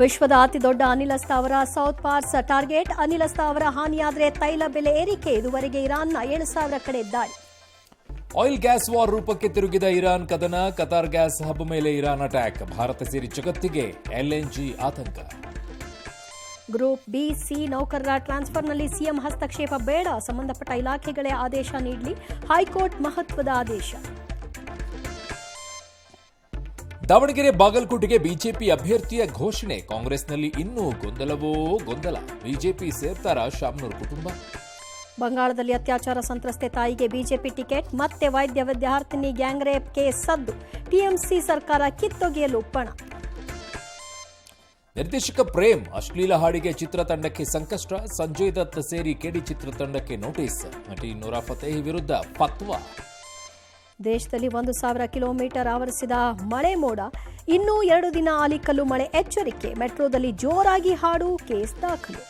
ವಿಶ್ವದ ಅತಿದೊಡ್ಡ ಅನಿಲ ಸ್ಥಾವರ ಸೌತ್ ಪಾರ್ಸ್ ಟಾರ್ಗೆಟ್. ಅನಿಲ ಸ್ಥಾವರ ಹಾನಿಯಾದರೆ ತೈಲ ಬೆಲೆ ಏರಿಕೆ. ಇದುವರೆಗೆ ಇರಾನ್ನ 7,000 ಕಡೆ ದಾಳಿ. ಆಯಿಲ್ ಗ್ಯಾಸ್ ವಾರ್ ರೂಪಕ್ಕೆ ತಿರುಗಿದ ಇರಾನ್ ಕದನ. ಕತಾರ್ ಗ್ಯಾಸ್ ಹಬ್ ಮೇಲೆ ಇರಾನ್ ಅಟ್ಯಾಕ್. ಭಾರತ ಸೇರಿ ಜಗತ್ತಿಗೆ ಎಲ್ಎನ್ಜಿ ಆತಂಕ. ಗ್ರೂಪ್ ಬಿ ಸಿ ನೌಕರರ ಟ್ರಾನ್ಸ್ಫರ್ನಲ್ಲಿ ಸಿಎಂ ಹಸ್ತಕ್ಷೇಪ ಬೇಡ. ಸಂಬಂಧಪಟ್ಟ ಇಲಾಖೆಗಳೇ ಆದೇಶ ನೀಡಲಿ. ಹೈಕೋರ್ಟ್ ಮಹತ್ವದ ಆದೇಶ. ದಾವಣಗೆರೆ ಬಾಗಲಕೋಟೆಗೆ ಬಿಜೆಪಿ ಅಭ್ಯರ್ಥಿಯ ಘೋಷಣೆ. ಕಾಂಗ್ರೆಸ್ನಲ್ಲಿ ಇನ್ನೂ ಗೊಂದಲವೋ ಗೊಂದಲ. ಬಿಜೆಪಿ ಸೇರ್ತಾರಾ ಶಾಮನೂರ್ ಕುಟುಂಬ? ಬಂಗಾಳದಲ್ಲಿ ಅತ್ಯಾಚಾರ ಸಂತ್ರಸ್ತೆ ತಾಯಿಗೆ ಬಿಜೆಪಿ ಟಿಕೆಟ್. ಮತ್ತೆ ವೈದ್ಯ ವಿದ್ಯಾರ್ಥಿನಿ ಗ್ಯಾಂಗ್ ರೇಪ್ ಕೇಸ್ ಸದ್ದು. ಟಿಎಂಸಿ ಸರ್ಕಾರ ಕಿತ್ತೊಗೆಯಲು ಪಣ. ನಿರ್ದೇಶಕ ಪ್ರೇಮ್ ಅಶ್ಲೀಲ ಹಾಡಿಗೆ ಚಿತ್ರತಂಡಕ್ಕೆ ಸಂಕಷ್ಟ. ಸಂಜಯ್ ದತ್ ಸೇರಿ ಕೆಡಿ ಚಿತ್ರತಂಡಕ್ಕೆ ನೋಟಿಸ್. ನಟಿ ನೂರಾ ಫತೇಹಿ ವಿರುದ್ಧ ಫತ್ವಾ. ದೇಶದಲ್ಲಿ 1,000 ಕಿಲೋಮೀಟರ್ ಆವರಿಸಿದ ಮಳೆ ಮೋಡ. ಇನ್ನೂ 2 ದಿನ ಆಲಿಕಲ್ಲು ಮಳೆ ಎಚ್ಚರಿಕೆ. ಮೆಟ್ರೋದಲ್ಲಿ ಜೋರಾಗಿ ಹಾಡು ಕೇಸ್ ದಾಖಲು.